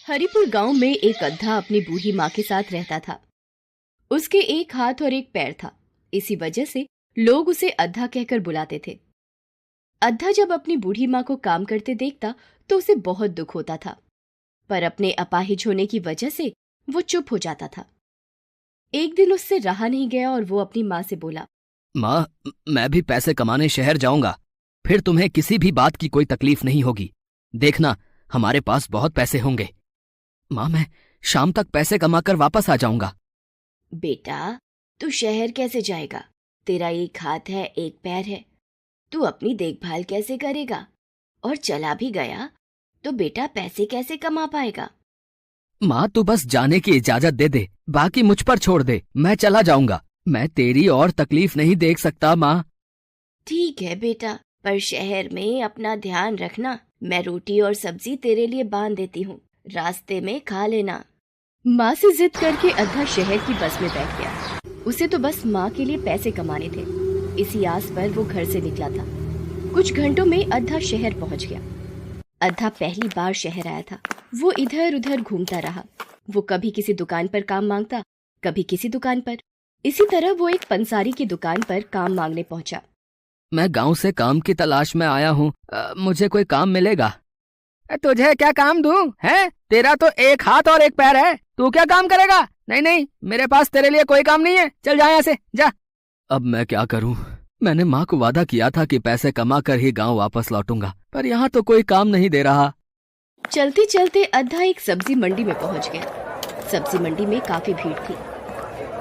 हरिपुर गांव में एक गधा अपनी बूढ़ी माँ के साथ रहता था। उसके एक हाथ और एक पैर था। इसी वजह से लोग उसे अद्धा कहकर बुलाते थे। अद्धा जब अपनी बूढ़ी माँ को काम करते देखता तो उसे बहुत दुख होता था, पर अपने अपाहिज होने की वजह से वो चुप हो जाता था। एक दिन उससे रहा नहीं गया और वो अपनी माँ से बोला, माँ, मैं भी पैसे कमाने शहर जाऊंगा, फिर तुम्हें किसी भी बात की कोई तकलीफ नहीं होगी। देखना, हमारे पास बहुत पैसे होंगे। माँ, मैं शाम तक पैसे कमाकर वापस आ जाऊंगा। बेटा, तू शहर कैसे जाएगा? तेरा एक हाथ है, एक पैर है। तू अपनी देखभाल कैसे करेगा? और चला भी गया तो बेटा पैसे कैसे कमा पाएगा? माँ, तू बस जाने की इजाजत दे दे, बाकी मुझ पर छोड़ दे। मैं चला जाऊंगा। मैं तेरी और तकलीफ नहीं देख सकता माँ। ठीक है बेटा, पर शहर में अपना ध्यान रखना। मैं रोटी और सब्जी तेरे लिए बांध देती हूँ, रास्ते में खा लेना। माँ से जिद करके अद्धा शहर की बस में बैठ गया। उसे तो बस माँ के लिए पैसे कमाने थे। इसी आस पर वो घर से निकला था। कुछ घंटों में अद्धा शहर पहुँच गया। अद्धा पहली बार शहर आया था। वो इधर उधर घूमता रहा। वो कभी किसी दुकान पर काम मांगता, कभी किसी दुकान पर। इसी तरह वो एक पंसारी की दुकान पर काम मांगने पहुंचा। मैं गांव से काम की तलाश में आया हूँ। मुझे कोई काम मिलेगा? तुझे क्या काम दूं? है, तेरा तो एक हाथ और एक पैर है, तू क्या काम करेगा? नहीं नहीं, मेरे पास तेरे लिए कोई काम नहीं है, चल जा यहाँ से, जा। अब मैं क्या करूं? मैंने माँ को वादा किया था कि पैसे कमा कर ही गांव वापस लौटूंगा, पर यहाँ तो कोई काम नहीं दे रहा। चलते चलते अद्धा एक सब्जी मंडी में पहुंच गया। सब्जी मंडी में काफी भीड़ थी।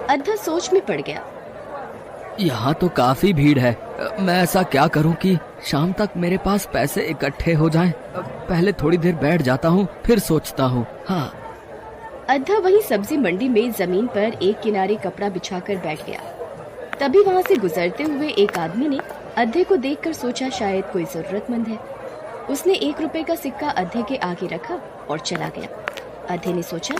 अद्धा सोच में पड़ गया। यहाँ तो काफी भीड़ है। मैं ऐसा क्या करूं कि शाम तक मेरे पास पैसे इकट्ठे हो जाएं? पहले थोड़ी देर बैठ जाता हूँ, फिर सोचता हूँ। हाँ। अद्धा वहीं सब्जी मंडी में जमीन पर एक किनारे कपड़ा बिछाकर बैठ गया। तभी वहाँ से गुजरते हुए एक आदमी ने अद्धे को देखकर सोचा शायद कोई जरूरतमंद है। उसने 1 रुपए का सिक्का अद्धे के आगे रखा और चला गया। अद्धे ने सोचा,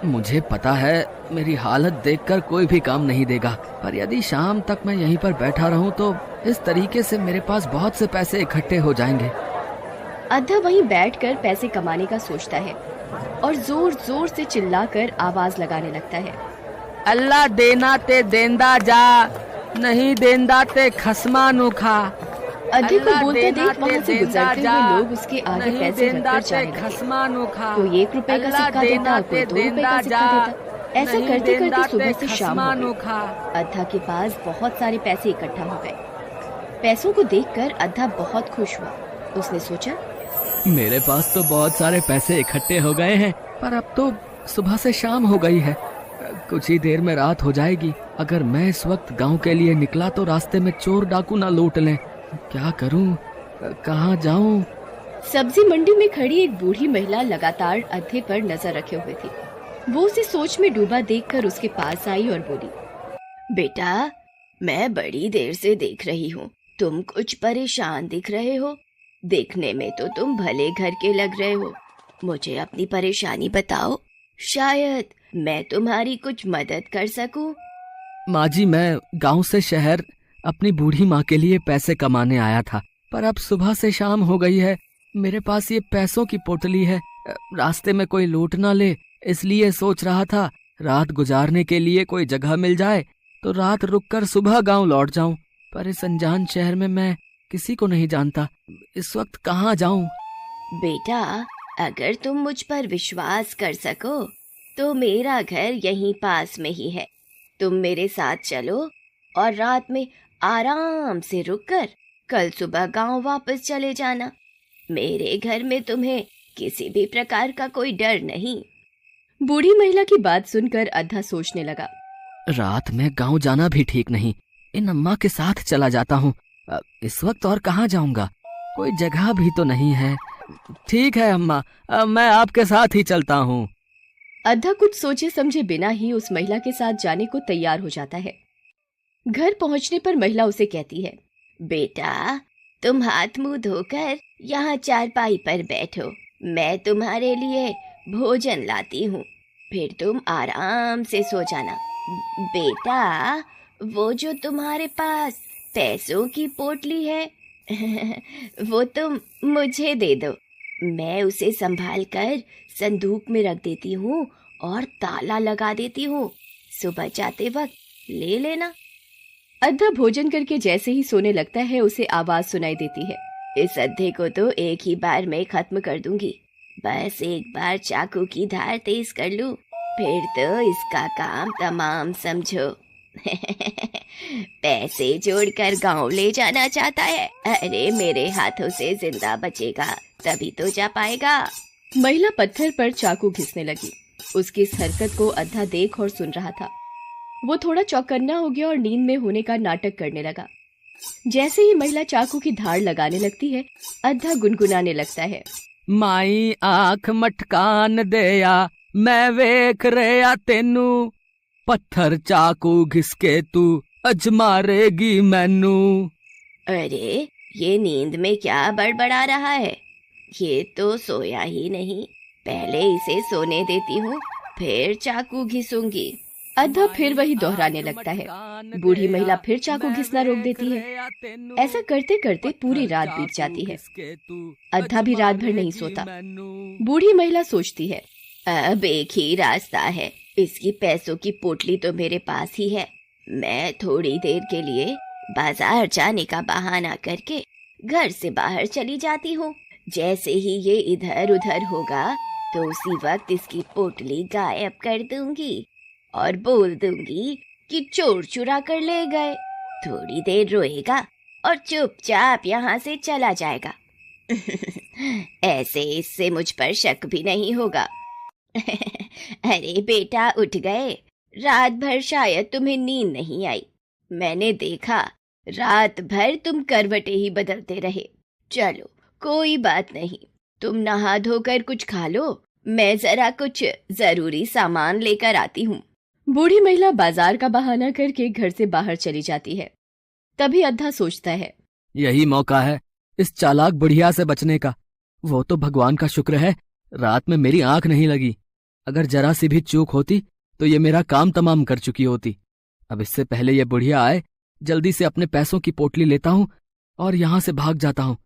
मुझे पता है मेरी हालत देखकर कोई भी काम नहीं देगा, पर यदि शाम तक मैं यहीं पर बैठा रहूं तो इस तरीके से मेरे पास बहुत से पैसे इकट्ठे हो जाएंगे। अद्धा वहीं बैठकर पैसे कमाने का सोचता है और जोर जोर से चिल्लाकर आवाज लगाने लगता है, अल्लाह देना ते देंदा जा, नहीं देंदा ते खसमा नु खा। अद्धे को बोलते देख वहाँ से गुजरते हुए लोग उसके आगे पैसे रखकर जाने लगे। कोई 1 रुपए का सिक्का देता, कोई 2 रुपए का सिक्का देता। ऐसा करते करते सुबह से शाम हो गई। अद्धा के पास बहुत सारे पैसे इकट्ठा हो गए। पैसों को देखकर अद्धा बहुत खुश हुआ। उसने सोचा, मेरे पास तो बहुत सारे पैसे इकट्ठे हो गए हैं, पर अब तो सुबह से शाम हो गई है। कुछ ही देर में रात हो जाएगी। अगर मैं इस वक्त गांव के लिए निकला तो रास्ते में चोर डाकू ना लूट लें। क्या करूं? कहाँ जाऊं? सब्जी मंडी में खड़ी एक बूढ़ी महिला लगातार अद्धे पर नजर रखे हुए थी। वो उसे सोच में डूबा देखकर उसके पास आई और बोली, बेटा, मैं बड़ी देर से देख रही हूँ। तुम कुछ परेशान दिख रहे हो। देखने में तो तुम भले घर के लग रहे हो। मुझे अपनी परेशानी बताओ, शायद मैं तुम्हारी कुछ मदद कर सकूं। माँ जी, मैं गांव से शहर अपनी बूढ़ी माँ के लिए पैसे कमाने आया था, पर अब सुबह से शाम हो गई है। मेरे पास ये पैसों की पोटली है। रास्ते में कोई लूट ना ले, इसलिए सोच रहा था रात गुजारने के लिए कोई जगह मिल जाए तो रात रुककर सुबह गांव लौट जाऊं। पर इस अनजान शहर में मैं किसी को नहीं जानता। इस वक्त कहाँ जाऊं? बेटा, अगर तुम मुझ पर विश्वास कर सको तो मेरा घर यहीं पास में ही है। तुम मेरे साथ चलो और रात में आराम से रुककर कल सुबह गांव वापस चले जाना। मेरे घर में तुम्हें किसी भी प्रकार का कोई डर नहीं। बूढ़ी महिला की बात सुनकर अद्धा सोचने लगा, रात में गांव जाना भी ठीक नहीं। इन अम्मा के साथ चला जाता हूँ। इस वक्त और कहाँ जाऊंगा? कोई जगह भी तो नहीं है। ठीक है अम्मा, मैं आपके साथ ही चलता हूँ। अद्धा कुछ सोचे समझे बिना ही उस महिला के साथ जाने को तैयार हो जाता है। घर पहुंचने पर महिला उसे कहती है, बेटा, तुम हाथ मुंह धोकर यहाँ चारपाई पर बैठो। मैं तुम्हारे लिए भोजन लाती हूँ, फिर तुम आराम से सो जाना। बेटा, वो जो तुम्हारे पास पैसों की पोटली है वो तुम मुझे दे दो। मैं उसे संभाल कर संदूक में रख देती हूँ और ताला लगा देती हूँ। सुबह जाते वक्त ले लेना। अद्धा भोजन करके जैसे ही सोने लगता है उसे आवाज सुनाई देती है। इस अद्धे को तो एक ही बार में खत्म कर दूंगी। बस एक बार चाकू की धार तेज कर लूं, फिर तो इसका काम तमाम समझो। पैसे जोड़कर गांव ले जाना चाहता है? अरे मेरे हाथों से जिंदा बचेगा तभी तो जा पाएगा। महिला पत्थर पर चाकू घिसने लगी। उसकी इस हरकत को अद्धा देख और सुन रहा था। वो थोड़ा चौकन्ना हो गया और नींद में होने का नाटक करने लगा। जैसे ही महिला चाकू की धार लगाने लगती है, अद्धा गुनगुनाने लगता है। माई आंख मटकान देया, मैं वेख रहा तेनू, पत्थर चाकू घिसके तू अज मारेगी मैनू। अरे ये नींद में क्या बड़बड़ा रहा है? ये तो सोया ही नहीं। पहले इसे सोने देती हूँ, फिर चाकू घिसूंगी। अद्धा फिर वही दोहराने लगता है। बूढ़ी महिला फिर चाकू घिसना रोक देती है। ऐसा करते करते पूरी रात बीत जाती है। अद्धा भी रात भर नहीं सोता। बूढ़ी महिला सोचती है, अब एक ही रास्ता है। इसकी पैसों की पोटली तो मेरे पास ही है। मैं थोड़ी देर के लिए बाजार जाने का बहाना करके घर से बाहर चली जाती हूँ। जैसे ही ये इधर उधर होगा तो उसी वक्त इसकी पोटली गायब कर दूंगी और बोल दूंगी कि चोर चुरा कर ले गए। थोड़ी देर रोएगा और चुपचाप यहाँ से चला जाएगा। ऐसे इससे मुझ पर शक भी नहीं होगा। अरे बेटा, उठ गए? रात भर शायद तुम्हें नींद नहीं आई। मैंने देखा रात भर तुम करवटें ही बदलते रहे। चलो कोई बात नहीं, तुम नहा धोकर कुछ खा लो। मैं जरा कुछ जरूरी सामान लेकर आती हूँ। बूढ़ी महिला बाजार का बहाना करके घर से बाहर चली जाती है। तभी अद्धा सोचता है, यही मौका है इस चालाक बुढ़िया से बचने का। वो तो भगवान का शुक्र है रात में मेरी आंख नहीं लगी। अगर जरा सी भी चूक होती तो ये मेरा काम तमाम कर चुकी होती। अब इससे पहले ये बुढ़िया आए, जल्दी से अपने पैसों की पोटली लेता हूँ और यहाँ से भाग जाता हूँ।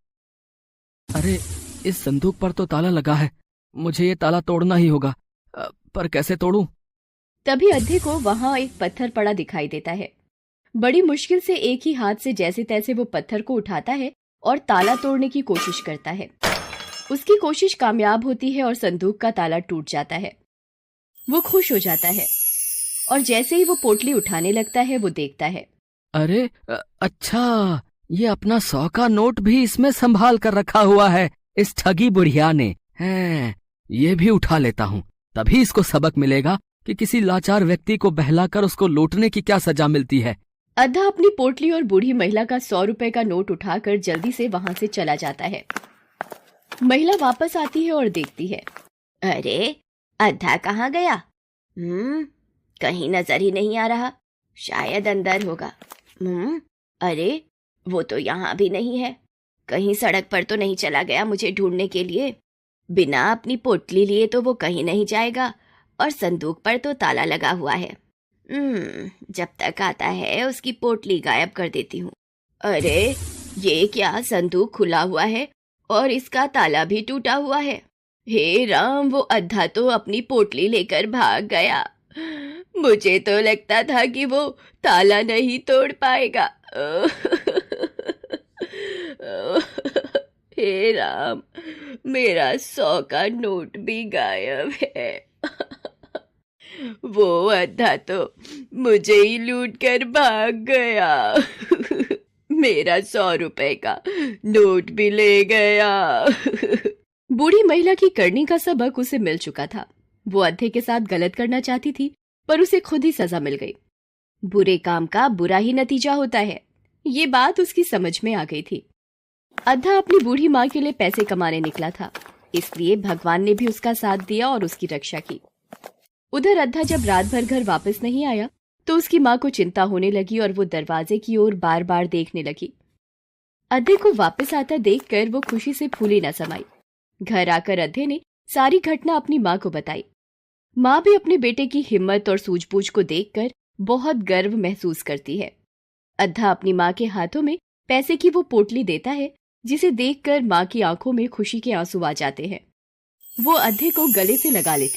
अरे इस संदूक पर तो ताला लगा है, मुझे ये ताला तोड़ना ही होगा, पर कैसे तोड़ूं? तभी अद्धे को वहां एक पत्थर पड़ा दिखाई देता है। बड़ी मुश्किल से एक ही हाथ से जैसे तैसे वो पत्थर को उठाता है और ताला तोड़ने की कोशिश करता है। उसकी कोशिश कामयाब होती है और संदूक का ताला टूट जाता है। वो खुश हो जाता है और जैसे ही वो पोटली उठाने लगता है वो देखता है, अरे अच्छा, ये अपना 100 का नोट भी इसमें संभाल कर रखा हुआ है इस ठगी बुढ़िया ने। हैं, ये भी उठा लेता हूँ, तभी इसको सबक मिलेगा कि किसी लाचार व्यक्ति को बहलाकर उसको लूटने की क्या सजा मिलती है। अद्धा अपनी पोटली और बूढ़ी महिला का 100 रुपए का नोट उठाकर जल्दी से वहां से चला जाता है। महिला वापस आती है और देखती है, अरे अद्धा कहाँ गया? कहीं नजर ही नहीं आ रहा। शायद अंदर होगा। अरे वो तो यहाँ भी नहीं है। कहीं सड़क पर तो नहीं चला गया मुझे ढूंढने के लिए? बिना अपनी पोटली लिए तो वो कहीं नहीं जाएगा और संदूक पर तो ताला लगा हुआ है। जब तक आता है उसकी पोटली गायब कर देती हूँ। अरे ये क्या, संदूक खुला हुआ है और इसका ताला भी टूटा हुआ है। हे राम, वो अद्धा तो अपनी पोटली लेकर भाग गया। मुझे तो लगता था कि वो ताला नहीं तोड़ पाएगा। हे राम, मेरा 100 का नोट भी गायब है। वो अद्धा तो मुझे ही लूट कर भाग गया। मेरा 100 रुपए का नोट भी ले गया। बूढ़ी महिला की करनी का सबक उसे मिल चुका था। वो अद्धे के साथ गलत करना चाहती थी पर उसे खुद ही सजा मिल गई। बुरे काम का बुरा ही नतीजा होता है, ये बात उसकी समझ में आ गई थी। अद्धा अपनी बूढ़ी माँ के लिए पैसे कमाने निकला था, इसलिए भगवान ने भी उसका साथ दिया और उसकी रक्षा की। उधर अद्धा जब रात भर घर वापस नहीं आया तो उसकी माँ को चिंता होने लगी और वो दरवाजे की ओर बार बार देखने लगी। अद्धे को वापस आता देखकर वो खुशी से फूली न समाई। घर आकर अद्धे ने सारी घटना अपनी माँ को बताई। माँ भी अपने बेटे की हिम्मत और सूझबूझ को देखकर बहुत गर्व महसूस करती है। अद्धा अपनी माँ के हाथों में पैसे की वो पोटली देता है जिसे देखकर माँ की आंखों में खुशी के आंसू आ जाते हैं। वो अद्धे को गले से लगा लेती